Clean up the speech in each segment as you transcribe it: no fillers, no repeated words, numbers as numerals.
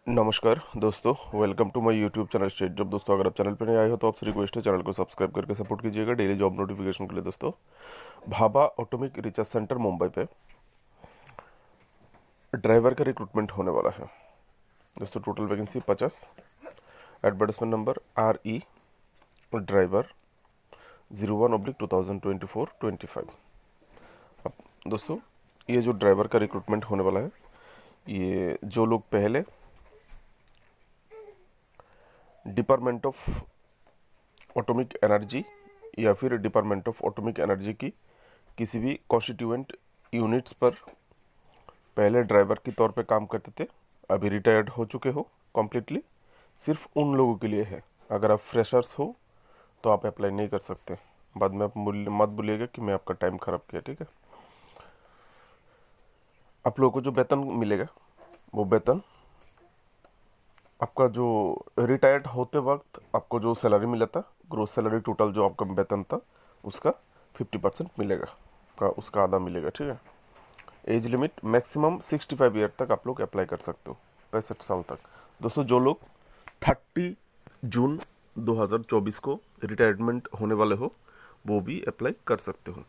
नमस्कार दोस्तों, welcome to my YouTube channel straight job. दोस्तों, अगर आप चैनल पर नए आए हो तो आपसे रिक्वेस्ट है चैनल को सब्सक्राइब करके सपोर्ट कीजिएगा डेली जॉब नोटिफिकेशन के लिए। दोस्तों, Bhabha atomic research centre Mumbai पे ड्राइवर का रिक्रूटमेंट होने वाला है। दोस्तों, total vacancy 50। Advertisement number RE driver 01/2024-25। अब दोस्तों, ये जो ड्राइवर का रिक्रूटमेंट होने वाला है, ये जो लोग पहले डिपार्टमेंट ऑफ ऑटोमिक एनर्जी या फिर डिपार्टमेंट ऑफ ऑटोमिक एनर्जी की किसी भी कॉन्स्टिट्यूएंट यूनिट्स पर पहले ड्राइवर के तौर पे काम करते थे, अभी रिटायर्ड हो चुके हो कम्प्लीटली, सिर्फ उन लोगों के लिए है। अगर आप फ्रेशर्स हो तो आप अप्लाई नहीं कर सकते। बाद में आप मत भूलिएगा कि मैं आपका टाइम ख़राब किया, ठीक है। आप लोगों को जो वेतन मिलेगा, वो वेतन आपका जो रिटायर्ड होते वक्त आपको जो सैलरी मिला था, ग्रोस सैलरी टोटल जो आपका वेतन था, उसका 50% मिलेगा, का उसका आधा मिलेगा, ठीक है। एज लिमिट मैक्सिमम 65 ईयर तक आप लोग अप्लाई कर सकते हो, 65 साल तक। दोस्तों, जो लोग 30 जून 2024 को रिटायरमेंट होने वाले हो, वो भी अप्लाई कर सकते हो।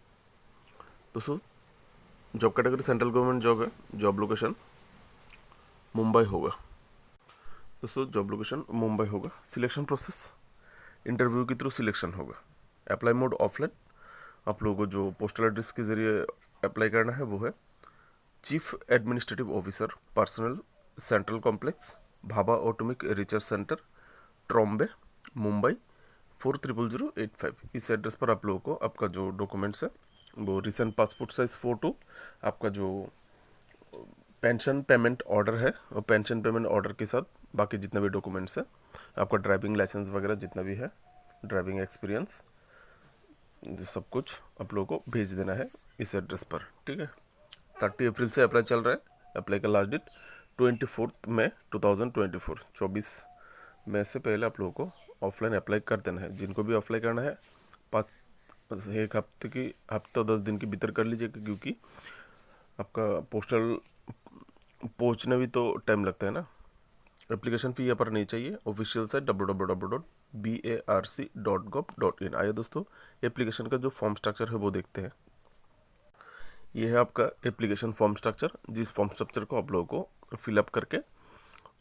दोस्तों, job category central government job है। जॉब लोकेशन मुंबई होगा। दोस्तों, जॉब लोकेशन मुंबई होगा। सिलेक्शन प्रोसेस इंटरव्यू के थ्रू सिलेक्शन होगा। Apply mode offline. आप लोगों को जो पोस्टल एड्रेस के ज़रिए अप्लाई करना है वो है chief administrative officer personal, central complex, Bhabha atomic research centre, Trombay, Mumbai 400085। इस एड्रेस पर आप लोगों को आपका जो डॉक्यूमेंट्स है, वो रिसेंट पासपोर्ट साइज फ़ोटो, आपका जो पेंशन पेमेंट ऑर्डर है और पेंशन पेमेंट ऑर्डर के साथ बाकी जितना भी डॉक्यूमेंट्स है, आपका ड्राइविंग लाइसेंस वगैरह जितना भी है, ड्राइविंग एक्सपीरियंस, सब कुछ आप लोगों को भेज देना है इस एड्रेस पर, ठीक है। 30 अप्रैल से अप्लाई चल रहा है। अप्लाई का लास्ट डेट 24 मई 2024, 24 मई से पहले आप लोगों को ऑफलाइन अप्लाई कर देना है। जिनको भी अप्लाई करना है, 1 हफ्ते 10 दिन के भीतर कर लीजिएगा, क्योंकि आपका पोस्टल पहुंचने भी तो टाइम लगता है ना। एप्लीकेशन फ़ी यहाँ पर नहीं चाहिए। Official site www.barc.gov.in। आइए दोस्तों, एप्लीकेशन का जो फॉर्म स्ट्रक्चर है वो देखते हैं। ये है आपका एप्लीकेशन फॉर्म स्ट्रक्चर, जिस फॉर्म स्ट्रक्चर को आप लोगों को फिलअप करके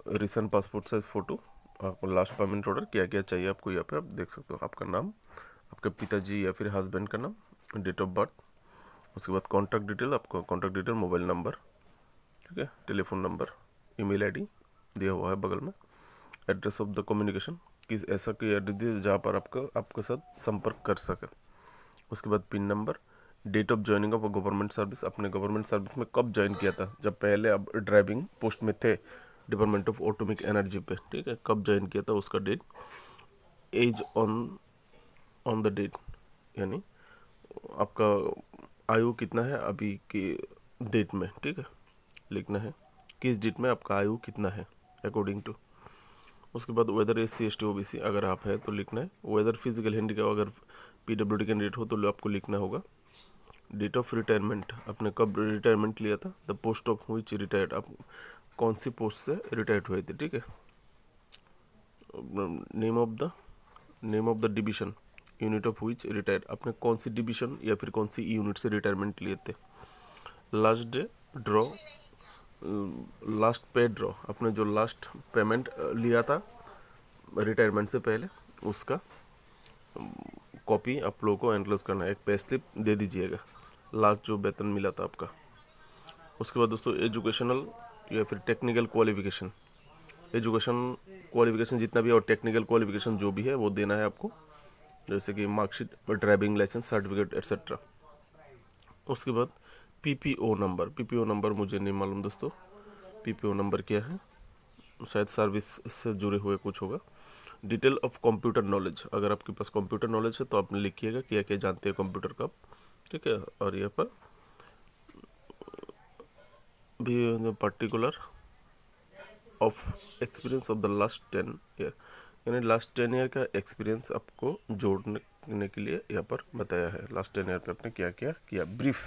रिसेंट पासपोर्ट साइज फ़ोटो, आपको लास्ट पेमेंट ऑर्डर क्या क्या चाहिए आपको यहाँ पे आप देख सकते हो। आपका नाम, आपके पिताजी या फिर हस्बैंड का नाम, डेट ऑफ बर्थ, उसके बाद कॉन्टैक्ट डिटेल, आपका कॉन्टैक्ट डिटेल, मोबाइल नंबर, ठीक है, टेलीफोन नंबर, ईमेल आईडी दिया हुआ है बगल में। एड्रेस ऑफ द कम्युनिकेशन, किस ऐसा कोई एड्रेस दिए जहाँ पर आपके साथ संपर्क कर सके। उसके बाद pin number, date of joining of government service, अपने गवर्नमेंट सर्विस में कब ज्वाइन किया था, जब पहले आप ड्राइविंग पोस्ट में थे डिपार्टमेंट ऑफ ऑटोमिक एनर्जी पे, ठीक है, कब ज्वाइन किया था उसका date. Age on the date, यानी आपका आयु कितना है अभी की डेट में, ठीक है, लिखना है किस डेट में आपका आयु कितना है अकॉर्डिंग टू। उसके बाद वेदर SC ST OBC अगर आप है तो लिखना है। वेदर फिजिकल हैंडीकैप, अगर PWD कैंडिडेट हो तो आपको लिखना होगा। डेट ऑफ रिटायरमेंट, आपने कब रिटायरमेंट लिया था। The post of which retired, आप कौन सी पोस्ट से रिटायर्ड हुए थे, ठीक है। Name of the division, unit of which retired, आपने कौन सी डिवीजन या फिर कौन सी यूनिट से रिटायरमेंट लिए थे। लास्ट डे ड्रॉ, लास्ट पे ड्रॉ, आपने जो लास्ट पेमेंट लिया था रिटायरमेंट से पहले, उसका कॉपी आप लोगों को एनक्लोज करना है। एक पे स्लिप दे दीजिएगा, लास्ट जो वेतन मिला था आपका। उसके बाद दोस्तों, एजुकेशनल या फिर टेक्निकल क्वालिफिकेशन, एजुकेशन क्वालिफिकेशन जितना भी और टेक्निकल क्वालिफिकेशन जो भी है वो देना है आपको, जैसे कि marksheet, driving licence certificate etcetera. उसके बाद PPO नंबर मुझे नहीं मालूम दोस्तों, PPO नंबर क्या है, शायद सर्विस से जुड़े हुए कुछ होगा। डिटेल ऑफ कंप्यूटर नॉलेज, अगर आपके पास कंप्यूटर नॉलेज है तो आप लिखिएगा क्या क्या जानते हैं कंप्यूटर का, ठीक है। और यहाँ पर भी particular of experience of the last 10 year, यानी लास्ट 10 ईयर का एक्सपीरियंस आपको जोड़ने के लिए यहाँ पर बताया है। लास्ट 10 ईयर पे आपने क्या क्या किया, ब्रीफ।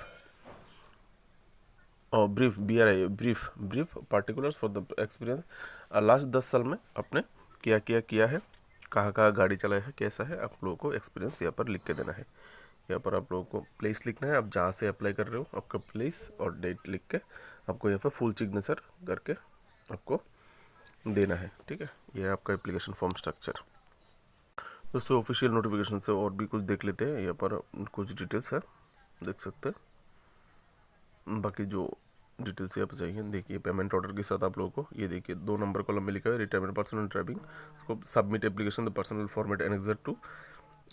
और brief BRI brief brief particulars for the experience. Last 10 साल में आपने किया है, कहाँ कहाँ गाड़ी चलाया है, कैसा है, आप लोगों को एक्सपीरियंस यहाँ पर लिख के देना है। यहाँ पर आप लोगों को प्लेस लिखना है, आप जहाँ से अप्लाई कर रहे हो आपका प्लेस और डेट लिख के आपको यहाँ पर फुल सिग्नेचर करके आपको देना है, ठीक है। ये है आपका एप्लीकेशन फॉर्म स्ट्रक्चर। दोस्तों ऑफिशियल नोटिफिकेशन से और भी कुछ देख लेते हैं। यहाँ पर कुछ डिटेल्स है, देख सकते हैं। बाकी जो डिटेल्स यहाँ पर चाहिए देखिए, पेमेंट ऑर्डर के साथ आप लोगों को ये देखिए 2 नंबर कॉलम में लिखा है रिटायरमेंट पर्सनल ड्राइविंग, उसको submit application the personal format annexure to,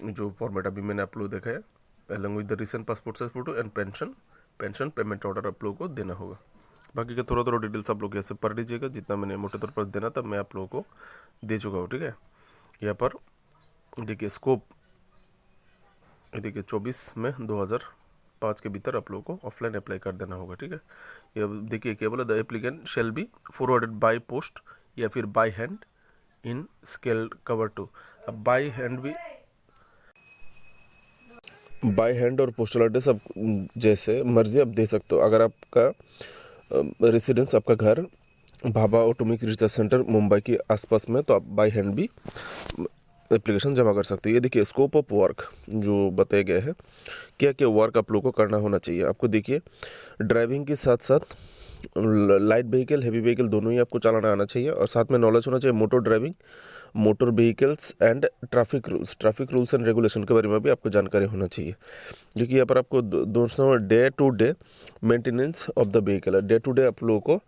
जो फॉर्मेट अभी मैंने आप लोग देखा है, along with the recent passport size photo and pension payment order आप लोगों को देना होगा। बाकी का थोड़ा डिटेल्स आप लोग यहाँ से पढ़ लीजिएगा, जितना मैंने मोटे तौर पर देना था मैं आप लोगों को दे चुका हूँ, ठीक है। यहाँ पर देखिए स्कोप, देखिए 24 में 2005 के भीतर आप लोगों को ऑफलाइन अप्लाई कर देना होगा, ठीक है। ये देखिए क्या बोला, the applicant shall be forwarded by post या फिर by hand in sealed cover to. अब बाय हैंड और पोस्टल एड्रेस आप जैसे मर्जी आप दे सकते हो। अगर आपका रेसिडेंस, आपका घर Bhabha atomic research centre Mumbai के आसपास में, तो आप बाय हैंड भी एप्लीकेशन जमा कर सकते हैं। ये देखिए स्कोप ऑफ वर्क जो बताया गया है, क्या क्या वर्क आप लोगों को करना होना चाहिए। आपको देखिए ड्राइविंग के साथ साथ लाइट व्हीकल, हेवी व्हीकल दोनों ही आपको चलाना आना चाहिए, और साथ में नॉलेज होना चाहिए motor driving, motor vehicles and traffic rules and regulation के बारे में भी आपको जानकारी होना चाहिए। देखिए यहाँ पर आपको दोस्तों day to day maintenance of the vehicle, day to day आप लोगों को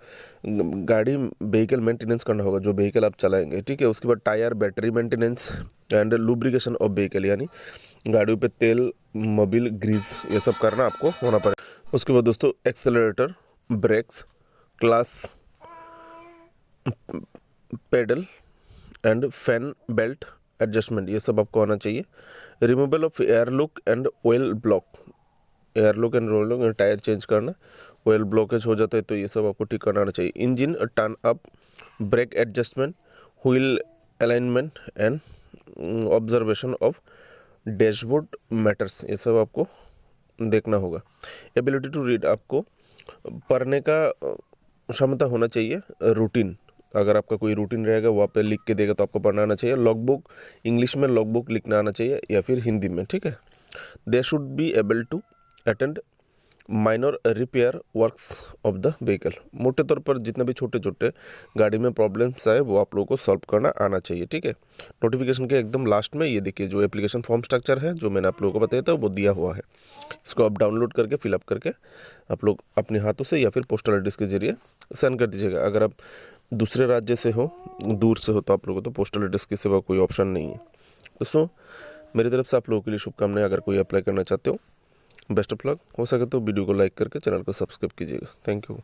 गाड़ी व्हीकल मेंटेनेंस करना होगा, जो व्हीकल आप चलाएंगे, ठीक है। उसके बाद tyre, battery maintenance and lubrication of vehicle, यानी गाड़ियों पे तेल, मोबिल, ग्रीस, ये सब करना आपको होना पड़ेगा। उसके बाद दोस्तों accelerator, brakes, clutch, pedal and fan belt adjustment, ये सब आपको आना चाहिए। Removal of air lock and oil block, tyre change करना, ऑयल ब्लॉकेज हो जाता है तो ये सब आपको ठीक करना आना चाहिए। Engine turn up, brake adjustment, wheel alignment and observation of dashboard matters, ये सब आपको देखना होगा। एबिलिटी टू रीड, आपको पढ़ने का क्षमता होना चाहिए। रूटीन, अगर आपका कोई रूटीन रहेगा वहाँ पे लिख के देगा तो आपको पढ़ना आना चाहिए। लॉगबुक, इंग्लिश में लॉगबुक लिखना आना चाहिए या फिर हिंदी में, ठीक है। They should be able to attend minor repair works of the vehicle, मोटे तौर पर जितने भी छोटे छोटे गाड़ी में प्रॉब्लम्स आए वो आप लोगों को सॉल्व करना आना चाहिए, ठीक है। नोटिफिकेशन के एकदम लास्ट में ये देखिए जो एप्लीकेशन फॉर्म स्ट्रक्चर है जो मैंने आप लोगों को बताया था वो दिया हुआ है। इसको आप डाउनलोड करके फिलअप करके आप लोग अपने हाथों से या फिर पोस्टल एड्रेस के जरिए सेंड कर दीजिएगा। अगर आप दूसरे राज्य से हो, दूर से हो, तो आप लोगों को तो पोस्टल एड्रेस के सिवा कोई ऑप्शन नहीं है। दोस्तों मेरी तरफ से आप लोगों के लिए शुभकामनाएं। अगर कोई अप्लाई करना चाहते हो, बेस्ट ऑफ लक। हो सके तो वीडियो को लाइक करके चैनल को सब्सक्राइब कीजिएगा। Thank you.